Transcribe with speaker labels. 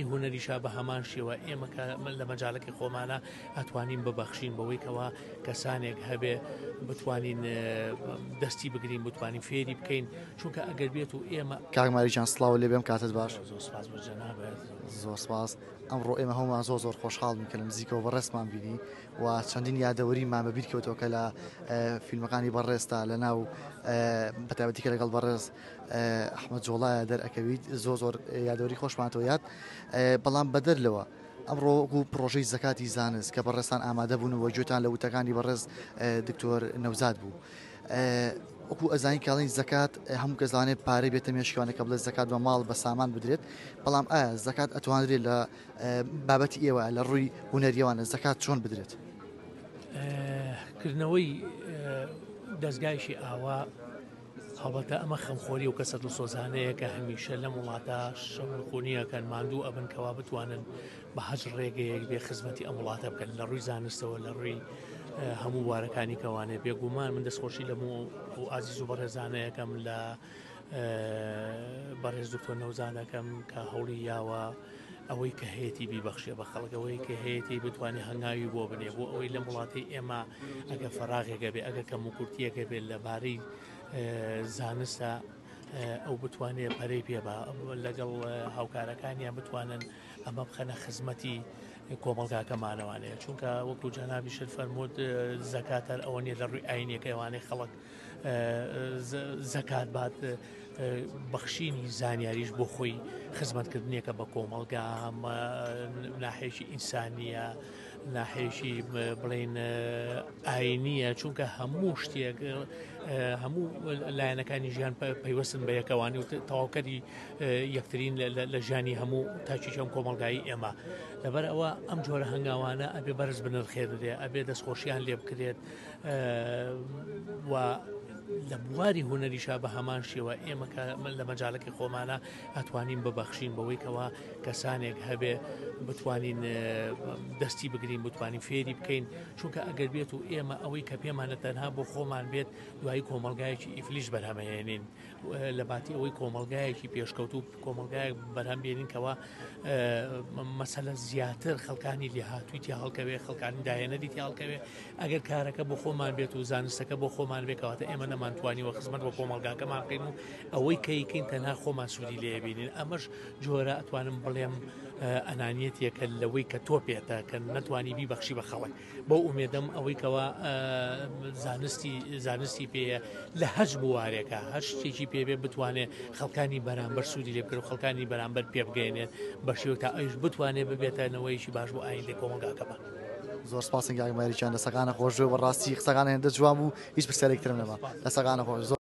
Speaker 1: هونەریشا بە هەمان شێوە ئێمە لە مەجاڵەکەی خۆمانە ئەتوانین ببەخشین بەوەی کەوا کەسانێک هەبێ بتوانین دەستی بگرین بتوانین فێری بکەین چونکە ئەگەر بێت و ئێمە
Speaker 2: کاکماریجان سڵاو لێ بێم کاتت باش
Speaker 1: زۆر سپاس بۆ جەنابەت
Speaker 2: زۆر سپاس ئەمڕۆ ئێمە هەمومان زۆر خۆشحاڵین کە لە نزیکەوە بەڕێزمان بینی و چەندین یادەوەریمان بەبیر کەوتەوە کە لە فیلمەکانی بەڕێزدا لە ناو بەتابەتی کە لەگەڵ بەڕێز ئەحمەد جۆڵایە دەرئەکەویت زۆر یادەوەری خۆشمانەوە یاد بەڵام بەدەرلەوە ئەمڕۆ وەکو پرۆژەی زەکاتی زانست کە بەڕێستان ئامادە بوون و گوێتان لە وتەکانی بەڕێز دکتۆر نەوزاد بوو وەکو ئەزانی کاڵین زەکات هەموو کەس لەوانێت پارەی بێتە مێشکوانە کە بڵێت زەکات بە ماڵ بە سامان بدرێت بەڵام ئایا زەکات ئەتوانرێت لە بابەتی ئێوە لە ڕووی هونەریەوانە زەکات چۆن بدرێت؟
Speaker 1: کردنەوەی دەستگایشی ئاوا هەڵبەتە ئەمە خەمخۆری و کەسە دڵسۆزانەیە کە هەمیشە لە وڵاتە شەڕخۆنیەکەن ماندوو ئەبن کەوا بتوانن بە هەج ڕێگەیەک بێ خزمەتی ئەم وڵاتە بکەن لە ڕووی زانستەوە لە ڕووی هەموو وارەکانی کەوانێ بێگومان من دەستخۆشی لەموو و ئازیز و بەڕێزانەیەکەم لە بەڕێز دکتۆر نەوزادەکەم کە هەوڵی یاوە ئەوەی کە هەیەی بیبەخشێ بە خەڵکەوەی کە هەیەی بتوانێت هەنگاوی بۆ بنێ بۆ ئەوەی لە وڵاتی ئێمە ئەگە فەراغێکە بێ ئەگە کەم و کورتیەکە بێت لەبارەی زانستە ئەو بتوانێت پەرەی پێ بە لەگەڵ هاوکارەکانیان بتوانن ئەمە بخەنە خزمەتی کۆمەلگاکەمانەوانەیە چونکە وەکو جەنابی شت فەرمووت زەکاتەر ئەوە نیە لە ڕووی ئاینیەکەوانەی خەڵک زەکات بات بەخشینی زانیاریش بۆ خۆی خزمەتکردنیەکە بە کۆمەلگا ناحێشی ئینسانیە ناحێشی بڵێن ئاینیە چونکە هەموو شتێک هەموو لایەنەکانی ژیان پەیوەستن بە یەکەوانی و تەواوکەری یەکترین لە ژیانی هەموو تاچیشەم کۆمەلگایی ئێمە لەبەر ئەوە ئەم جۆرە هەنگاوانە ئەبێ بەرز بنرخێنرێ ئەبێ دەستخۆشییان لێ بکرێت و لە بواری هونەریشا بە هەمان شێوە ئێمە لە مەجاڵەکەی خۆمانە ئەتوانین ببەخشین بەوەی کەوا کەسانێک هەبێ بتوانین دەستی بگرین بتوانین فێری بکەین چونکە ئەگەر بێت و ئێمە ئەوەی کە پێمانە تەنها بۆ خۆمان بێت دوایی کۆمەلگایەکی ئیفلیش بەرهەمهێنین لە باتی ئەوەی کۆمەلگایەکی پێشکەوت و کۆمەلگایەک بەرهەم بێنین کەوا مەسەلە زیاتر خەڵکانی لێ هاتووی هەڵکەوێ خەڵکانی داهێنەری هەڵکەوێ ئەگەر کارەکە بۆ خۆمان بێت و زانستەکە بۆ خۆمان بێکەواتە ئێمە نەمانتوانی وە خزمەت بۆ کۆمەلگاکەمان بکەین و ئەوەی کەیکەین تەنها خۆمان سوودی لێ بینین ئەمەش جۆرە ئەتوانم بڵێم ئەنانیەتێکە لەوەی کە تۆ پێێتە کە نەتوانی بیبەخشی بە خەڵک بۆ ئومێدەم ئەوەی کەوا زانستی پێەیە لە هەج بوارێکە هەر شتێکی پێبێ بتوانێت خەڵکانی بەرامبەر سوودی لێ بکرێت و خەڵکانی بەرامبەر پێ بگەێنێت بە شێوە تا ئەوش بتوانێت ببێتەوەیشی باش بۆ ئایندەی کۆمەلگاکەمان
Speaker 2: زۆر سپاسن کاکماریجان لە سەقانە خۆش بە ڕاستی قسەکان هێندە جوان بوو هیچ پرسیارێکترم نەما لە سەقانە خۆش